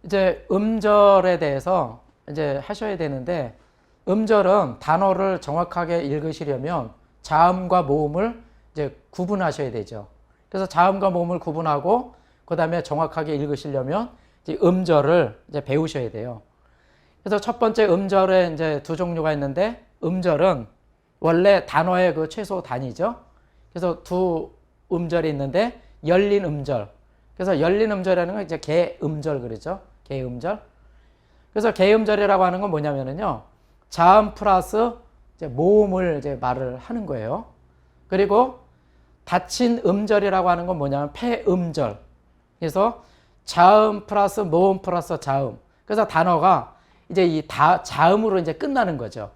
이제 음절에 대해서 이제 하셔야 되는데, 음절은 단어를 정확하게 읽으시려면 자음과 모음을 이제 구분하셔야 되죠. 그래서 자음과 모음을 구분하고 그 다음에 정확하게 읽으시려면 이제 음절을 이제 배우셔야 돼요. 그래서 첫 번째 음절에 이제 두 종류가 있는데, 음절은 원래 단어의 그 최소 단위죠. 그래서 두 음절이 있는데, 열린 음절. 그래서 열린 음절이라는 건 이제 개음절 그러죠. 개음절. 그래서 개음절이라고 하는 건 뭐냐면요, 자음 플러스 이제 모음을 이제 말을 하는 거예요. 그리고 닫힌 음절이라고 하는 건 뭐냐면 폐음절. 그래서 자음 플러스 모음 플러스 자음. 그래서 단어가 이제 이 자음으로 이제 끝나는 거죠.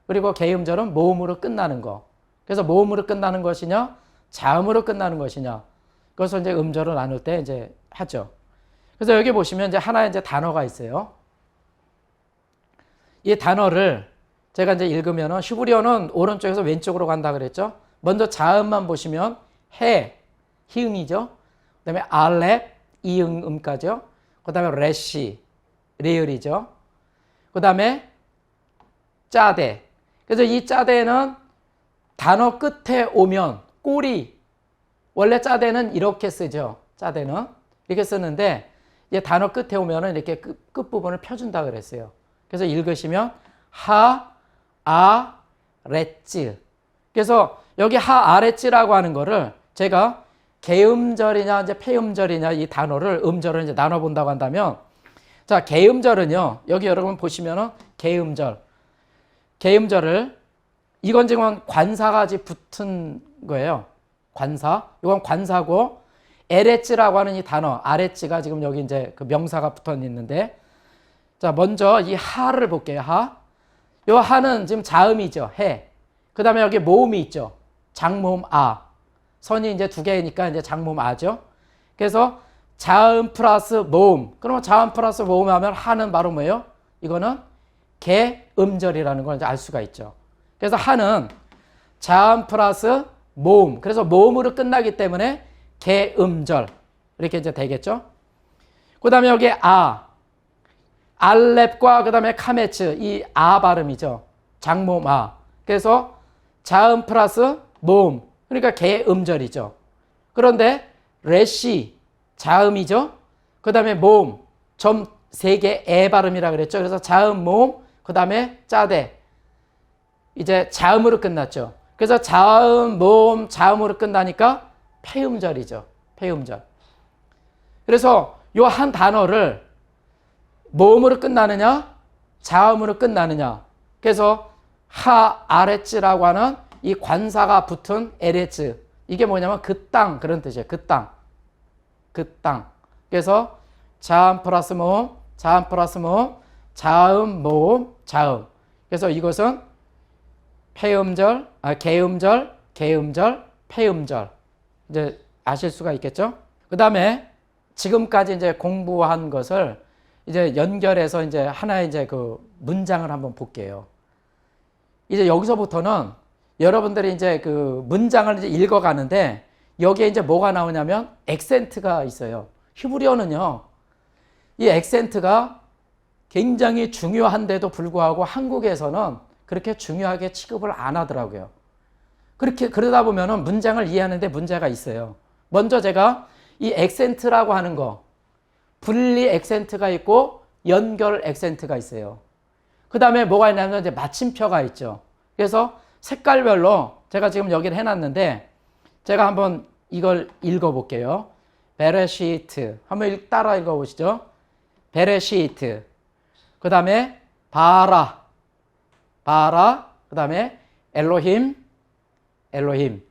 그리고 개음절은 모음으로 끝나는 거. 그래서 모음으로 끝나는 것이냐, 자음으로 끝나는 것이냐. 그래서 이제 음절을 나눌 때 이제 하죠. 그래서 여기 보시면 이제 하나의 이제 단어가 있어요. 이 단어를 제가 이제 읽으면은, 히브리어는 오른쪽에서 왼쪽으로 간다 그랬죠. 먼저 자음만 보시면 해, 히응이죠. 그 다음에 알렙, 이응음까지요. 그 다음에 레시, 레을이죠. 그 다음에 짜대. 그래서 이 짜대는 단어 끝에 오면 꼬리, 원래 짜대는 이렇게 쓰죠. 짜대는 이렇게 쓰는데, 이제 단어 끝에 오면은 이렇게 끝부분을 펴준다 그랬어요. 그래서 읽으시면 하, 아, 레찌. 그래서 여기 하, 아, 레찌라고 하는 거를 제가 개음절이냐 이제 폐음절이냐 이 단어를, 음절을 이제 나눠 본다고 한다면, 자, 개음절은요, 여기 여러분 보시면은 개음절. 개음절을, 이건 지금 관사가 붙은 거예요. 관사. 이건 관사고, 에레찌라고 하는 이 단어, 아레찌가 지금 여기 이제 그 명사가 붙어 있는데, 자, 먼저 이 하를 볼게요. 하. 요 하는 지금 자음이죠. 해. 그 다음에 여기 모음이 있죠. 장모음 아. 선이 이제 두 개니까 이제 장모음 아죠. 그래서 자음 플러스 모음. 그러면 자음 플러스 모음 하면 하는 바로 뭐예요? 이거는 개음절이라는 걸 이제 알 수가 있죠. 그래서 하는 자음 플러스 모음. 그래서 모음으로 끝나기 때문에 개음절. 이렇게 이제 되겠죠. 그 다음에 여기 아. 알렙과 그 다음에 카메츠, 이 아 발음이죠. 장모음 아. 그래서 자음 플러스 모음. 그러니까 개음절이죠. 그런데 레시, 자음이죠. 그 다음에 모음, 점 3개 에 발음이라 그랬죠. 그래서 자음, 모음, 그 다음에 짜대. 이제 자음으로 끝났죠. 그래서 자음, 모음, 자음으로 끝나니까 폐음절이죠. 폐음절. 그래서 이 한 단어를 모음으로 끝나느냐, 자음으로 끝나느냐. 그래서 하, 아레츠라고 하는 이 관사가 붙은 에레츠. 이게 뭐냐면 그 땅, 그런 뜻이에요. 그 땅. 그 땅. 그래서 자음 플러스 모음, 자음 플러스 모음, 자음, 모음, 자음. 그래서 이것은 폐음절, 개음절, 개음절, 폐음절. 이제 아실 수가 있겠죠? 그 다음에 지금까지 이제 공부한 것을 이제 연결해서 이제 하나의 이제 그 문장을 한번 볼게요. 이제 여기서부터는 여러분들이 이제 그 문장을 이제 읽어가는데, 여기에 이제 뭐가 나오냐면 액센트가 있어요. 히브리어는요, 이 액센트가 굉장히 중요한데도 불구하고 한국에서는 그렇게 중요하게 취급을 안 하더라고요. 그러다 보면은 문장을 이해하는데 문제가 있어요. 먼저 제가 이 액센트라고 하는 거, 분리 액센트가 있고 연결 액센트가 있어요. 그 다음에 뭐가 있냐면 이제 마침표가 있죠. 그래서 색깔별로 제가 지금 여기를 해놨는데, 제가 한번 이걸 읽어볼게요. 베레시트. 한번 따라 읽어보시죠. 베레시트. 그 다음에 바라. 바라. 그 다음에 엘로힘. 엘로힘.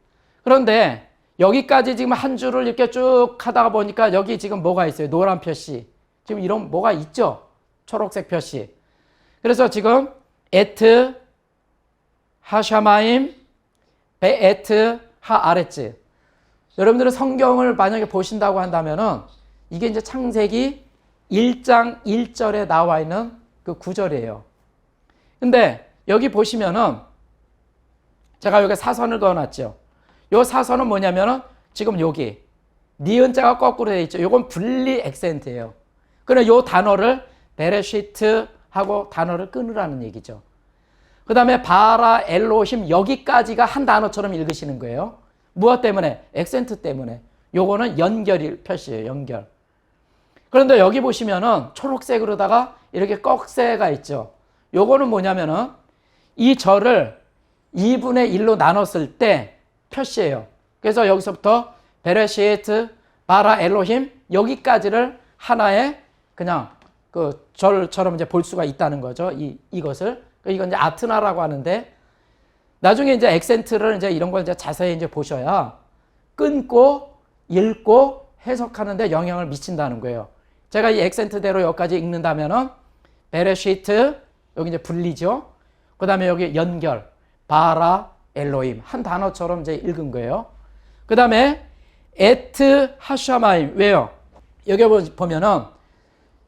그런데 여기까지 지금 한 줄을 이렇게 쭉 하다가 보니까 여기 지금 뭐가 있어요? 노란 표시. 지금 이런 뭐가 있죠? 초록색 표시. 그래서 지금 에트 하샤마임 베에트 하아레츠. 여러분들은 성경을 만약에 보신다고 한다면은 이게 이제 창세기 1장 1절에 나와 있는 그 구절이에요. 근데 여기 보시면은 제가 여기 사선을 그어놨죠. 요 사선은 뭐냐면은 지금 여기 니은자가 거꾸로 되어 있죠. 요건 분리 액센트예요. 그럼 요 단어를 베레시트 하고 단어를 끊으라는 얘기죠. 그 다음에 바라 엘로힘 여기까지가 한 단어처럼 읽으시는 거예요. 무엇 때문에? 액센트 때문에. 요거는 연결 표시예요. 연결. 그런데 여기 보시면은 초록색으로다가 이렇게 꺽쇠가 있죠. 요거는 뭐냐면은 이 절을 2분의 1로 나눴을 때 표시예요. 그래서 여기서부터 베레시트 바라 엘로힘 여기까지를 하나의 그냥 그 절처럼 이제 볼 수가 있다는 거죠. 이것을. 이건 이제 아트나라고 하는데 나중에 이제 액센트를 이제 이런 걸 이제 자세히 이제 보셔야 끊고 읽고 해석하는데 영향을 미친다는 거예요. 제가 이 액센트대로 여기까지 읽는다면은 베레시트 여기 이제 분리죠. 그 다음에 여기 연결 바라 엘로힘 한 단어처럼 이제 읽은 거예요. 그 다음에 에트 하샤마임 왜요? 여기 보면은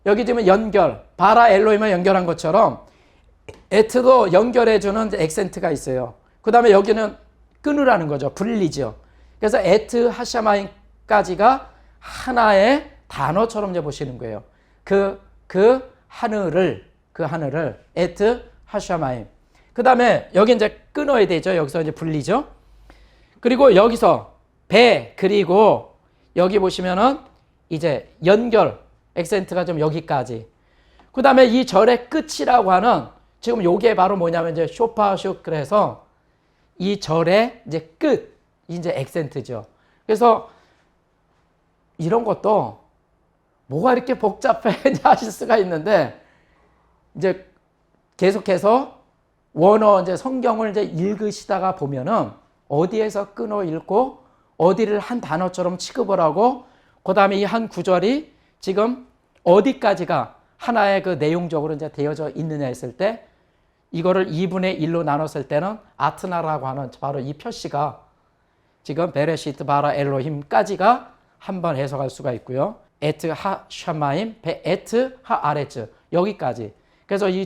여기 지금 연결 바라 엘로힘을 연결한 것처럼 에트도 연결해주는 액센트가 있어요. 그 다음에 여기는 끊으라는 거죠. 분리죠. 그래서 에트 하샤마임까지가 하나의 단어처럼 이제 보시는 거예요. 그 하늘을 에트 하샤마임. 그 다음에 여기 이제 끊어야 되죠. 여기서 이제 분리죠. 그리고 여기서 배 그리고 여기 보시면은 이제 연결 액센트가 좀 여기까지. 그 다음에 이 절의 끝이라고 하는 지금 요게 바로 뭐냐면 이제 쇼파슈 그래서 이 절의 이제 끝 이제 액센트죠. 그래서 이런 것도 뭐가 이렇게 복잡해 하실 수가 있는데 이제 계속해서 원어 이제 성경을 이제 읽으시다가 보면은 어디에서 끊어 읽고 어디를 한 단어처럼 취급을 하고 그 다음에 이 한 구절이 지금 어디까지가 하나의 그 내용적으로 이제 되어져 있느냐 했을 때 이거를 2분의 1로 나눴을 때는 아트나라고 하는 바로 이 표시가 지금 베레시트 바라 엘로힘까지가 한번 해석할 수가 있고요. 에트 하 샤마임 에트 하 아레츠 여기까지. 그래서 이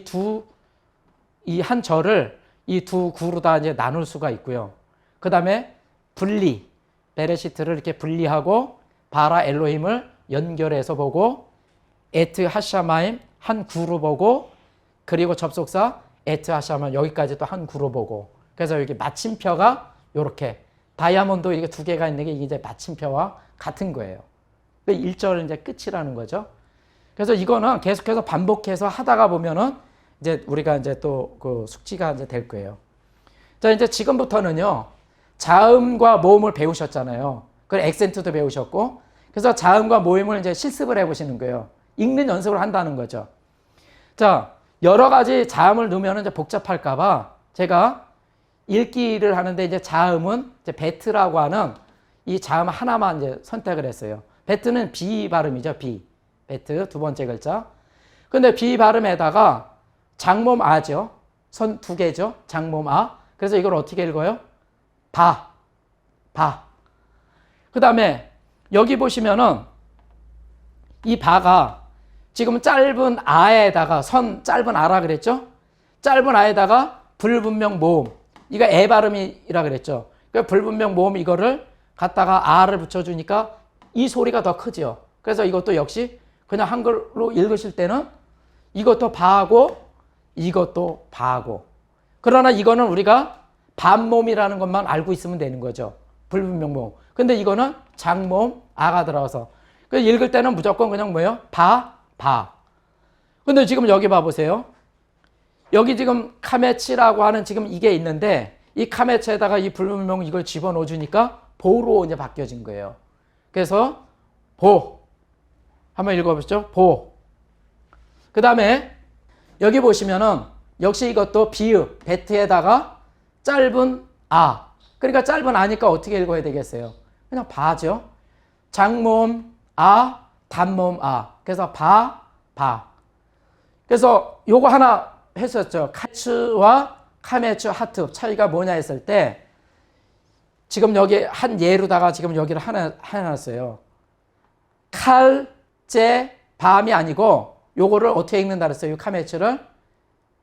한 절을 이 두 구로 다 이제 나눌 수가 있고요. 그 다음에 분리 베레시트를 이렇게 분리하고 바라 엘로힘을 연결해서 보고 에트 하샤마임 한 구로 보고 그리고 접속사 에트 하샤마임 여기까지 또 한 구로 보고 그래서 여기 마침표가 이렇게 다이아몬드 이게 두 개가 있는 게 이제 마침표와 같은 거예요. 1절은 이제 끝이라는 거죠. 그래서 이거는 계속해서 반복해서 하다가 보면은 이제 우리가 이제 또 그 숙지가 이제 될 거예요. 자, 이제 지금부터는요, 자음과 모음을 배우셨잖아요. 그리고 액센트도 배우셨고, 그래서 자음과 모음을 이제 실습을 해보시는 거예요. 읽는 연습을 한다는 거죠. 자, 여러 가지 자음을 넣으면 이제 복잡할까봐 제가 읽기를 하는데 이제 자음은 이제 베트라고 하는 이 자음 하나만 이제 선택을 했어요. 베트는 비 발음이죠. 비. 베트 두 번째 글자. 근데 비 발음에다가 장모음 아죠. 선 두 개죠. 장모음 아. 그래서 이걸 어떻게 읽어요? 바. 그 다음에 여기 보시면은 이 바가 지금 짧은 아에다가 짧은 아라 그랬죠? 짧은 아에다가 불분명 모음. 이거 에 발음이라 그랬죠. 그 불분명 모음 이거를 갖다가 아를 붙여주니까 이 소리가 더 크죠. 그래서 이것도 역시 그냥 한글로 읽으실 때는 이것도 바하고 이것도 바하고. 그러나 이거는 우리가 반모음이라는 것만 알고 있으면 되는 거죠. 불분명 모음. 근데 이거는 장모음 아가 들어가서. 그래서 읽을 때는 무조건 그냥 뭐예요? 바. 근데 지금 여기 봐보세요. 여기 지금 카메치라고 하는 지금 이게 있는데 이 카메치에다가 이 불분명 이걸 집어넣어 주니까 보로 이제 바뀌어진 거예요. 그래서 보. 한번 읽어보시죠. 보. 그 다음에 여기 보시면은 역시 이것도 비읍, 베트에다가 짧은 아. 그러니까 짧은 아니까 어떻게 읽어야 되겠어요? 그냥 바죠. 장모음 아, 단모음 아. 그래서 바. 그래서 요거 하나 했었죠. 카츠와 카메츠 하트 차이가 뭐냐 했을 때 지금 여기 한 예로다가 지금 여기를 하나 해놨어요. 칼, 제, 밤이 아니고 요거를 어떻게 읽는다 그랬어요? 이 카메츠를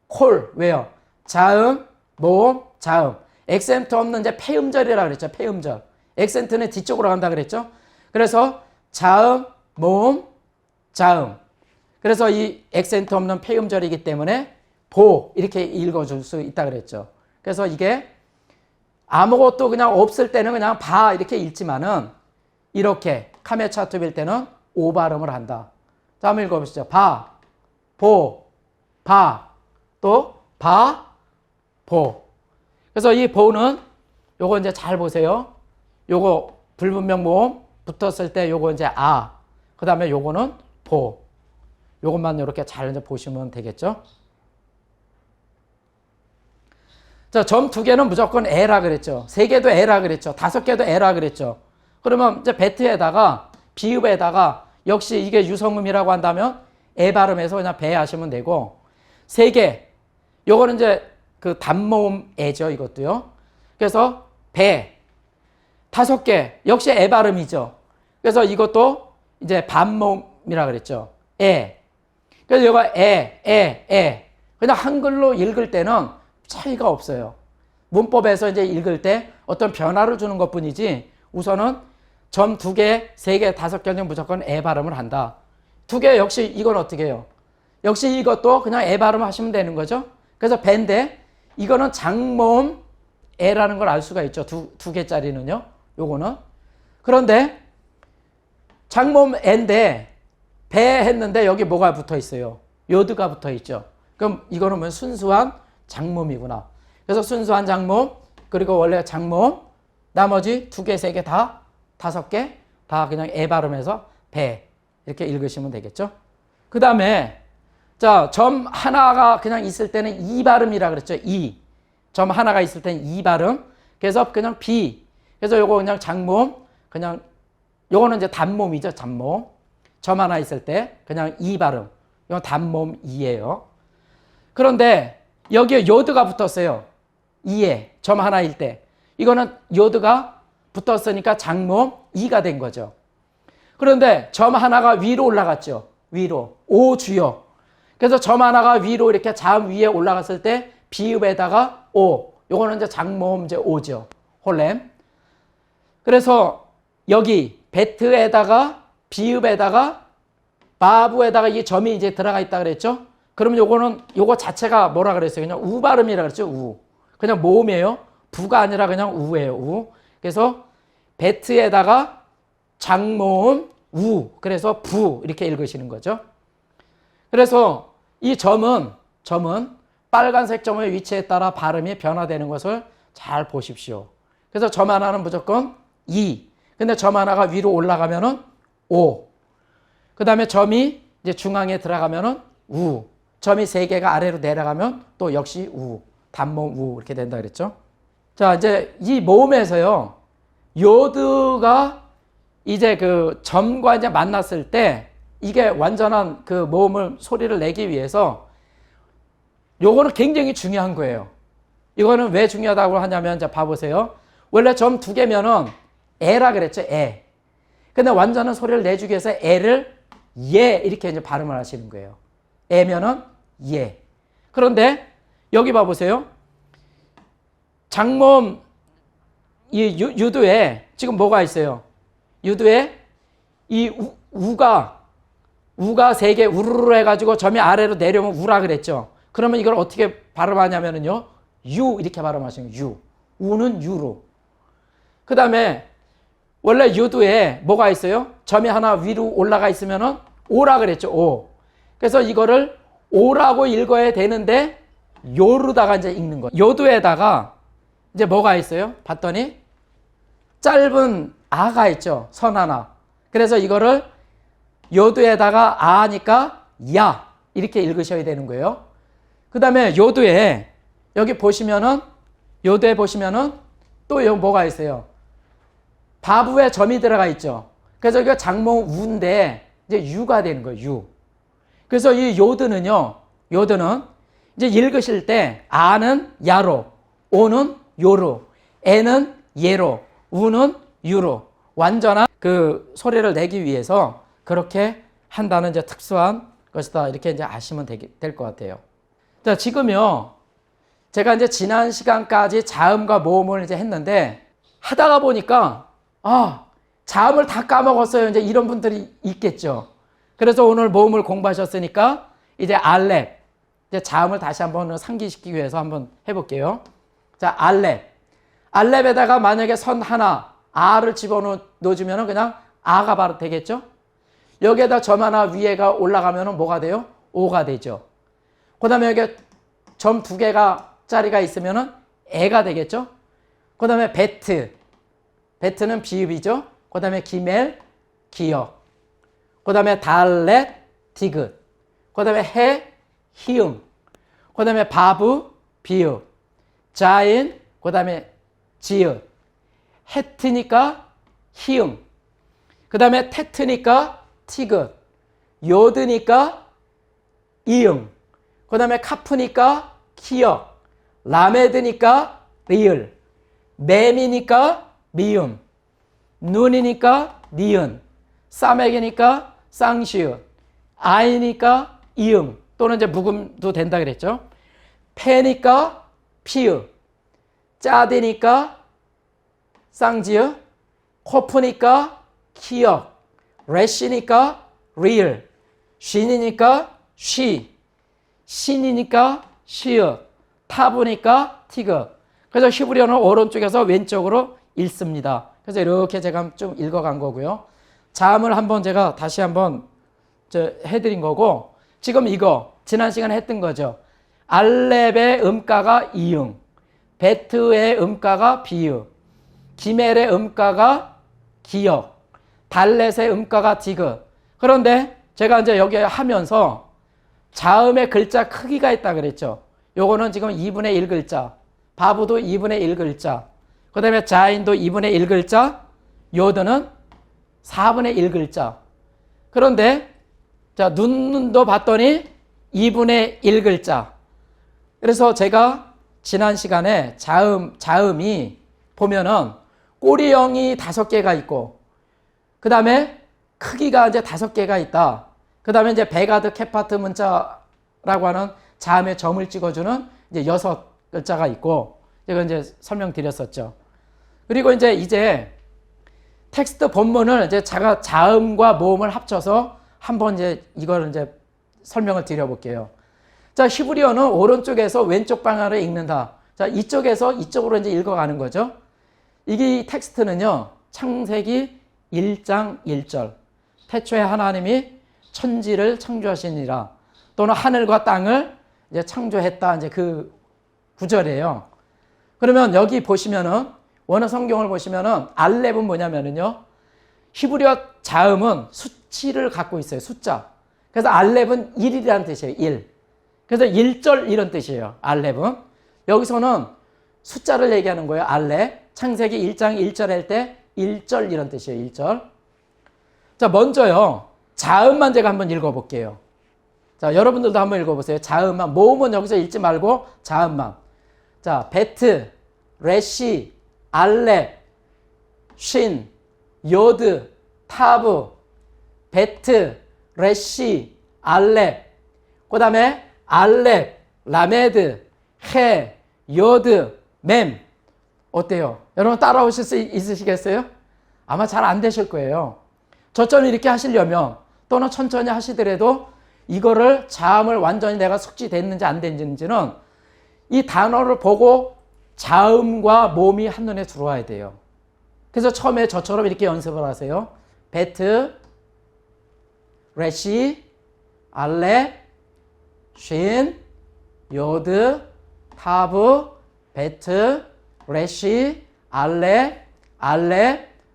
콜. 왜요? 자음, 모음, 자음. 액센트 없는 이제 폐음절이라고 그랬죠. 폐음절. 액센트는 뒤쪽으로 간다 그랬죠? 그래서 자음, 모음, 자음. 그래서 이 액센트 없는 폐음절이기 때문에 보 이렇게 읽어줄 수 있다 그랬죠. 그래서 이게 아무것도 그냥 없을 때는 그냥 바 이렇게 읽지만은 이렇게 카메차투빌 때는 오 발음을 한다. 자, 한번 읽어보시죠. 바, 보, 바, 또 바, 보. 그래서 이 보는 요거 이제 잘 보세요. 요거 불분명 모음 붙었을 때 요거 이제 아. 그 다음에 요거는 보. 요것만 이렇게 잘 이제 보시면 되겠죠. 자, 점 2개는 무조건 에라 그랬죠. 3개도 에라 그랬죠. 5개도 에라 그랬죠. 그러면 이제 베트에다가 비읍에다가 역시 이게 유성음이라고 한다면 에 발음해서 그냥 배 하시면 되고 3개 요거는 이제 그 단모음 에죠. 이것도요. 그래서 배 5개 역시 에 발음이죠. 그래서 이것도 이제 반모음이라 그랬죠. 에. 그래서 이거 에. 그냥 한글로 읽을 때는 차이가 없어요. 문법에서 이제 읽을 때 어떤 변화를 주는 것 뿐이지 우선은 점 2개, 3개, 5개는 무조건 에 발음을 한다. 2개 역시 이건 어떻게 해요? 역시 이것도 그냥 에 발음 하시면 되는 거죠. 그래서 배인데 이거는 장모음 에라는 걸 알 수가 있죠. 두 개짜리는요. 요거는. 그런데 장모음 에인데 배 했는데 여기 뭐가 붙어 있어요? 요드가 붙어 있죠. 그럼 이거는 뭐 순수한 장모음이구나. 그래서 순수한 장모음 그리고 원래 장모음 나머지 2개, 3개 다 5개 다 그냥 에 발음해서 배 이렇게 읽으시면 되겠죠. 그 다음에 자, 점 하나가 그냥 있을 때는 이 발음이라 그랬죠. 이. 점 하나가 있을 때는 이 발음. 그래서 그냥 비. 그래서 요거 그냥 장모음 그냥 요거는 이제 단모음이죠. 단모음. 점 하나 있을 때 그냥 이 발음. 이건 단모음 이예요. 그런데 여기에 요드가 붙었어요. 이에 점 하나일 때. 이거는 요드가 붙었으니까 장모음 이가 된 거죠. 그런데 점 하나가 위로 올라갔죠. 위로. 오 주요. 그래서 점 하나가 위로 이렇게 자음 위에 올라갔을 때 비읍에다가 오. 요거는 이제 장모음 이제 오죠. 홀렘. 그래서 여기 베트에다가 비읍에다가 바부에다가 이 점이 이제 들어가 있다 그랬죠. 그러면 요거는 요거 자체가 뭐라 그랬어요? 그냥 우 발음이라 그랬죠. 우. 그냥 모음이에요. 부가 아니라 그냥 우예요. 우. 그래서 베트에다가 장모음 우. 그래서 부 이렇게 읽으시는 거죠. 그래서 이 점은 빨간색 점의 위치에 따라 발음이 변화되는 것을 잘 보십시오. 그래서 점 하나는 무조건 이. 근데 점 하나가 위로 올라가면은 오. 그 다음에 점이 이제 중앙에 들어가면은 우. 점이 3개가 아래로 내려가면 또 역시 우. 단모음 우 이렇게 된다 그랬죠. 자, 이제 이 모음에서요. 요드가 이제 그 점과 이제 만났을 때 이게 완전한 그 모음을 소리를 내기 위해서 요거는 굉장히 중요한 거예요. 이거는 왜 중요하다고 하냐면 이제 봐보세요. 원래 점 2개면은 에라 그랬죠. 에. 근데 완전한 소리를 내주기 위해서 에를 예 이렇게 이제 발음을 하시는 거예요. 에면은 예. 그런데 여기 봐보세요. 장모음 이 유두에 지금 뭐가 있어요? 유두에 이 우가 3개 우르르 해가지고 점이 아래로 내려오면 우라 그랬죠. 그러면 이걸 어떻게 발음하냐면요. 유 이렇게 발음하시는 거예요. 유. 우는 유로. 그 다음에 원래 유두에 뭐가 있어요? 점이 하나 위로 올라가 있으면은 오라 그랬죠. 오. 그래서 이거를 오라고 읽어야 되는데 요르다가 이제 읽는 거예요. 요두에다가 이제 뭐가 있어요? 봤더니 짧은 아가 있죠. 선 하나. 그래서 이거를 요두에다가 아니까 야 이렇게 읽으셔야 되는 거예요. 그 다음에 요두에 여기 보시면은 요두에 보시면은 또 여기 뭐가 있어요? 바부에 점이 들어가 있죠. 그래서 이거 장모음 우인데 이제 유가 되는 거예요. 유. 그래서 이 요드는요. 요드는 이제 읽으실 때 아는 야로, 오는 요로, 에는 예로, 우는 유로 완전한 그 소리를 내기 위해서 그렇게 한다는 이제 특수한 것이다. 이렇게 이제 아시면 될 것 같아요. 자, 지금요. 제가 이제 지난 시간까지 자음과 모음을 이제 했는데 하다가 보니까 아, 자음을 다 까먹었어요. 이제 이런 분들이 있겠죠. 그래서 오늘 모음을 공부하셨으니까 이제 알렙, 이제 자음을 다시 한번 상기시키기 위해서 한번 해볼게요. 자, 알렙. 알렙에다가 만약에 선 하나, 아를 집어넣어주면 그냥 아가 바로 되겠죠? 여기에다 점 하나 위에가 올라가면 뭐가 돼요? 오가 되죠. 그 다음에 여기 점 두 개가 짜리가 있으면 애가 되겠죠? 그 다음에 베트. 베트는 비읍이죠. 그 다음에 기멜, 기역. 그 다음에 달렛, 디귿. 그 다음에 해, 히응. 그 다음에 바브, 비읍. 자인, 그 다음에 지읒. 해트니까 히응. 그 다음에 테트니까 티귿. 요드니까 이응. 그 다음에 카프니까 키역. 라메드니까 리을. 맴이니까 미음. 눈이니까 니은. 싸매기니까 쌍시읒. 아이니까 이응. 또는 이제 묵음도 된다 그랬죠. 패니까 피읒. 짜디니까 쌍지읒. 코프니까 키역. 레시니까 리을. 쉰이니까 쉬. 신이니까 시읒. 타부니까 티귿. 그래서 히브리어는 오른쪽에서 왼쪽으로 읽습니다. 그래서 이렇게 제가 좀 읽어간 거고요. 자음을 한번 제가 다시 한번 해드린 거고, 지금 이거 지난 시간에 했던 거죠. 알렙의 음가가 이응, 베트의 음가가 비읍, 기멜의 음가가 기역, 달렛의 음가가 디귿. 그런데 제가 이제 여기 하면서 자음의 글자 크기가 있다 그랬죠. 요거는 지금 2분의 1 글자, 바브도 2분의 1 글자, 그 다음에 자인도 2분의 1 글자, 요드는 4분의 1 글자. 그런데 자, 눈도 봤더니 2분의 1 글자. 그래서 제가 지난 시간에 자음이 보면은 꼬리형이 5개가 있고, 그 다음에 크기가 이제 5개가 있다. 그 다음에 이제 베가드 케파트 문자라고 하는 자음의 점을 찍어주는 이제 6글자가 있고, 이건 이제 설명드렸었죠. 그리고 이제 텍스트 본문을 이제 제가 자음과 모음을 합쳐서 한번 이제 이걸 이제 설명을 드려볼게요. 자, 히브리어는 오른쪽에서 왼쪽 방향으로 읽는다. 자, 이쪽에서 이쪽으로 이제 읽어가는 거죠. 이게 텍스트는요, 창세기 1장 1절. 태초에 하나님이 천지를 창조하시니라. 또는 하늘과 땅을 이제 창조했다. 이제 그 구절이에요. 그러면 여기 보시면은, 원어 성경을 보시면은, 알렙은 뭐냐면은요, 히브리어 자음은 수치를 갖고 있어요. 숫자. 그래서 알렙은 1이라는 뜻이에요. 1. 그래서 1절 이런 뜻이에요. 알렙은. 여기서는 숫자를 얘기하는 거예요. 알렙. 창세기 1장 1절 할 때 1절 이런 뜻이에요. 1절. 자, 먼저요, 자음만 제가 한번 읽어볼게요. 자, 여러분들도 한번 읽어보세요. 자음만. 모음은 여기서 읽지 말고 자음만. 자, 베트, 레시, 알렙, 쉰, 요드, 타브, 베트, 레시, 알렙. 그 다음에 알렙, 라메드, 해, 요드, 맴. 어때요? 여러분 따라오실 수 있으시겠어요? 아마 잘 안 되실 거예요. 저처럼 이렇게 하시려면, 또는 천천히 하시더라도 이거를 자음을 완전히 내가 숙지됐는지 안 됐는지는 이 단어를 보고 자음과 모음이 한눈에 들어와야 돼요. 그래서 처음에 저처럼 이렇게 연습을 하세요. 베트, 레시, 알렙, 쉰, 요드, 타브, 베트, 레시, 알렙,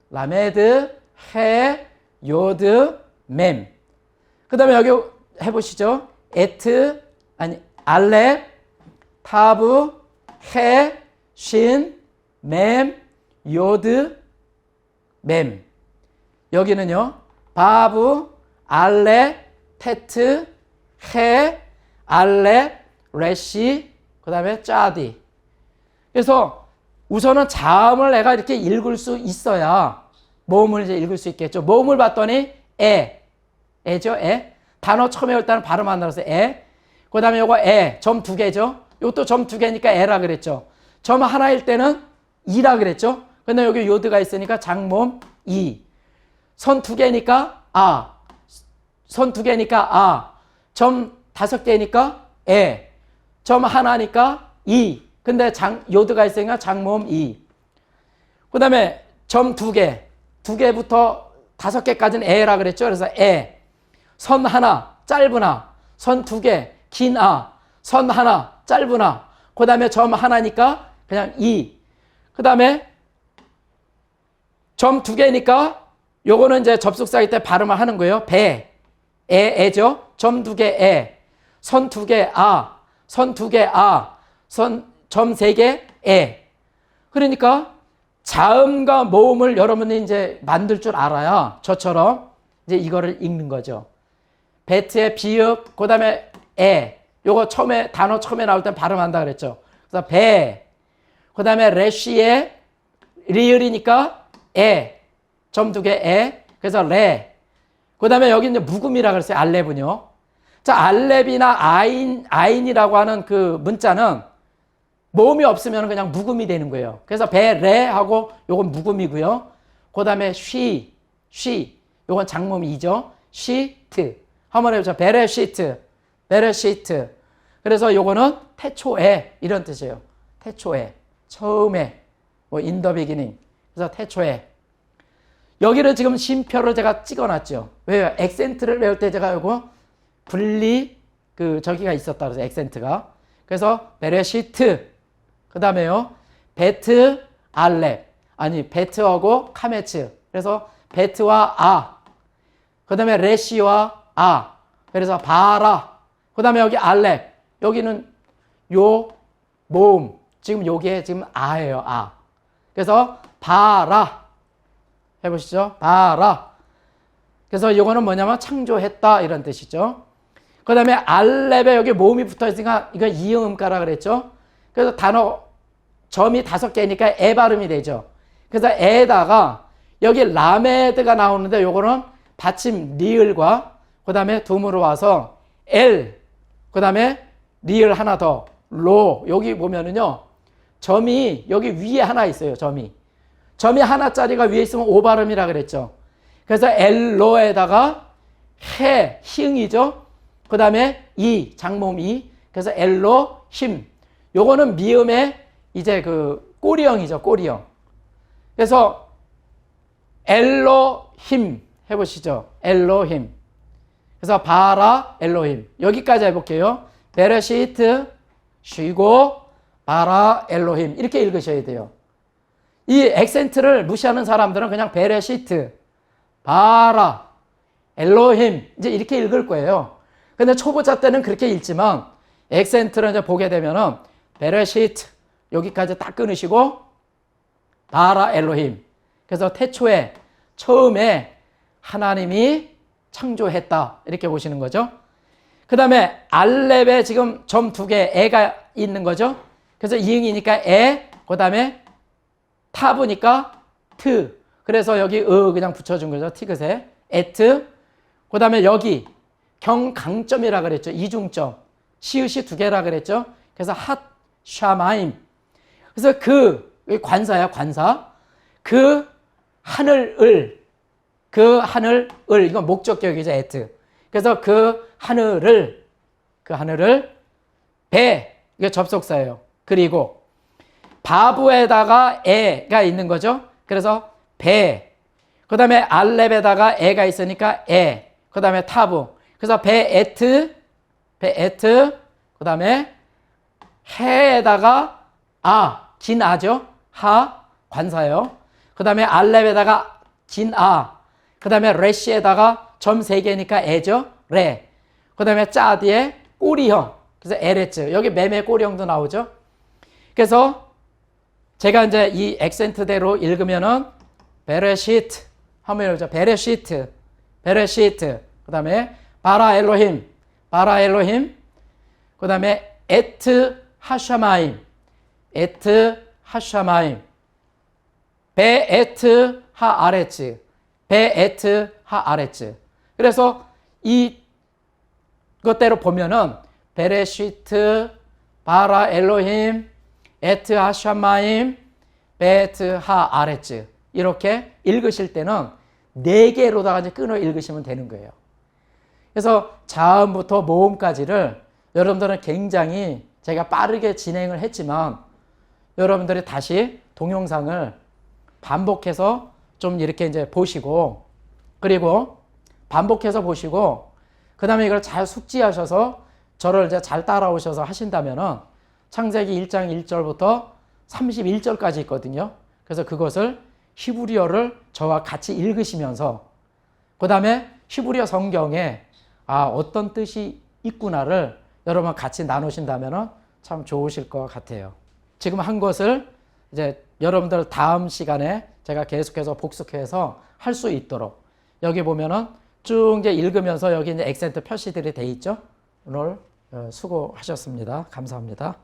라메드, 해, 요드, 맴. 그 다음에 여기 해보시죠. 알렙, 타브, 해, 쉰, 맴, 요드, 맴. 여기는요, 바브, 알렙, 테트, 해, 알렙, 레시, 그 다음에 짜디. 그래서 우선은 자음을 내가 이렇게 읽을 수 있어야 모음을 이제 읽을 수 있겠죠. 모음을 봤더니 애죠, 애. 단어 처음에 일단 발음 안 나와서 애. 그 다음에 요거 점 2개죠. 요것도 점 2개니까 애라 그랬죠. 점 하나일 때는 이라 그랬죠. 근데 여기 요드가 있으니까 장모음 이. 선 두 개니까 아. 선 두 개니까 아. 점 다섯 개니까 에. 점 하나니까 이. 근데 요드가 있으니까 장모음 이. 그 다음에 점 두 개. 두 개부터 다섯 개까지는 에라 그랬죠. 그래서 에. 선 하나, 짧은 아. 선 두 개, 긴 아. 선 하나, 짧은 아. 그 다음에 점 하나니까 그냥 이. 그 다음에 점 두 개니까 요거는 이제 접속사일 때 발음을 하는 거예요. 배. 애죠. 점 두 개 애. 선 두 개 아. 선 두 개 아. 점 세 개 애. 그러니까 자음과 모음을 여러분이 이제 만들 줄 알아야 저처럼 이제 이거를 읽는 거죠. 배트의 비읍, 그 다음에 에. 요거 단어 처음에 나올 때 발음한다 그랬죠. 그래서 배. 그 다음에 레쉬의 리을이니까 에. 점 두 개 에. 그래서 레. 그 다음에 여기 이제 묵음이라 그랬어요. 알렙은요. 자, 알렙이나 아인이라고 하는 그 문자는 모음이 없으면 그냥 묵음이 되는 거예요. 그래서 배, 레 하고 요건 묵음이고요. 그 다음에 쉬. 요건 장모음이죠. 시트. 한번 해보죠. 베레시트. 그래서 요거는 태초에 이런 뜻이에요. 태초에. 처음에. 뭐 in the beginning. 그래서 태초에. 여기를 지금 쉼표를 제가 찍어놨죠. 왜요? 액센트를 외울 때 제가 요거 저기가 있었다 그래서 액센트가. 그래서 베레시트. 그 다음에요. 베트, 알렙. 아니, 베트하고 카메츠. 그래서 베트와 아. 그 다음에 레시와 아. 그래서 바라. 그 다음에 여기 알렙. 여기는 요 모음. 지금 요게 지금 아예요. 아. 그래서 바라. 해보시죠. 바라. 그래서 요거는 뭐냐면 창조했다 이런 뜻이죠. 그 다음에 알렙에 여기 모음이 붙어 있으니까 이거 이응음가라 그랬죠. 그래서 점이 다섯 개니까 에 발음이 되죠. 그래서 에다가 여기 라메드가 나오는데 요거는 받침 리을과 그 다음에 둠으로 와서 엘, 그 다음에 리을 하나 더, 로. 여기 보면은요, 점이 여기 위에 하나 있어요. 점이 하나짜리가 위에 있으면 오 발음이라 그랬죠. 그래서 엘로에다가 해, 히응이죠. 그 다음에 이, 장모음 이. 그래서 엘로, 힘. 요거는 미음의 이제 그 꼬리형이죠. 꼬리형. 그래서 엘로힘 해보시죠. 엘로힘. 그래서 바라 엘로힘. 여기까지 해볼게요. 베레시트 쉬고 바라 엘로힘 이렇게 읽으셔야 돼요. 이 액센트를 무시하는 사람들은 그냥 베레시트 바라 엘로힘 이제 이렇게 읽을 거예요. 근데 초보자 때는 그렇게 읽지만 액센트를 이제 보게 되면은 베레시트 여기까지 딱 끊으시고 바라 엘로힘. 그래서 태초에 처음에 하나님이 창조했다 이렇게 보시는 거죠. 그 다음에 알렙에 지금 점 두 개 에가 있는 거죠. 그래서 이응이니까 에, 그 다음에 타브니까 트. 그래서 여기 그냥 붙여준 거죠. 티귿에 에트. 그 다음에 여기 경강점이라 그랬죠. 이중점. 시읒이 두 개라 그랬죠. 그래서 핫 샤마임. 그래서 관사야 관사. 그 하늘을 이건 목적격이죠. 에트. 그래서 그 하늘을 배 이게 접속사예요. 그리고 바브에다가 에가 있는 거죠. 그래서 배. 그 다음에 알렙에다가 에가 있으니까 에. 그 다음에 타브. 그래서 베에트. 그 다음에 해에다가 긴 아죠. 하 관사요. 그 다음에 알렙에다가 긴 아. 그 다음에 레시에다가 점 세 개니까 에죠. 레. 그 다음에 짜 뒤에 꼬리형. 그래서 에레츠. 여기 매매 꼬리형도 나오죠. 그래서 제가 이제 이 액센트대로 읽으면은 베레시트 한번 읽어보죠. 베레시트. 그 다음에 바라 엘로힘. 그 다음에 에트 하샤마임. 베에트 하아레츠. 그래서 이것대로 보면은 베레시트, 바라 엘로힘, 에트 하샤마임, 베트, 하, 아레츠 이렇게 읽으실 때는 4개로다가 이제 끊어 읽으시면 되는 거예요. 그래서 자음부터 모음까지를 여러분들은 굉장히 제가 빠르게 진행을 했지만 여러분들이 다시 동영상을 반복해서 좀 이렇게 이제 보시고 그리고 반복해서 보시고 그 다음에 이걸 잘 숙지하셔서 저를 이제 잘 따라오셔서 하신다면은 창세기 1장 1절부터 31절까지 있거든요. 그래서 그것을 히브리어를 저와 같이 읽으시면서 그 다음에 히브리어 성경에 어떤 뜻이 있구나를 여러분 같이 나누신다면은 참 좋으실 것 같아요. 지금 한 것을 이제 여러분들 다음 시간에 제가 계속해서 복습해서 할 수 있도록 여기 보면은 쭉 이제 읽으면서 여기 이제 액센트 표시들이 돼 있죠. 오늘 수고하셨습니다. 감사합니다.